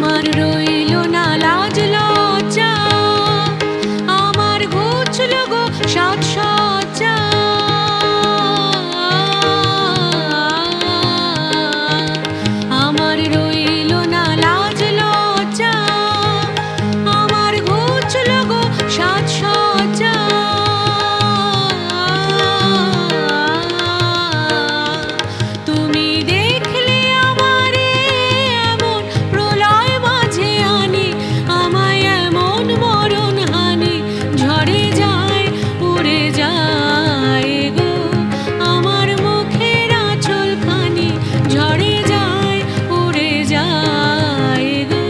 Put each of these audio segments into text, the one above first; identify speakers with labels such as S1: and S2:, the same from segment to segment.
S1: আমার রইল না লাজ লজ্জা, আমার ঘুচল গো সাজসজ্জা। আমার রইল না লাজ লজ্জা, আমার ঘুচল গো সাজসজ্জা। তুমি দেখলে আমারে এমন প্রলয় মাঝে আনি, আমায় এমন মরণ হানি, ঝরে যায় উড়ে যায় গো আমার মুখের আঁচলখানি, ঝরে যায় উড়ে যায় গো।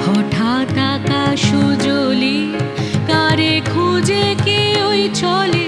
S1: হঠাৎ আকাশ উজলি, কারে খুঁজে কে ওই চলে,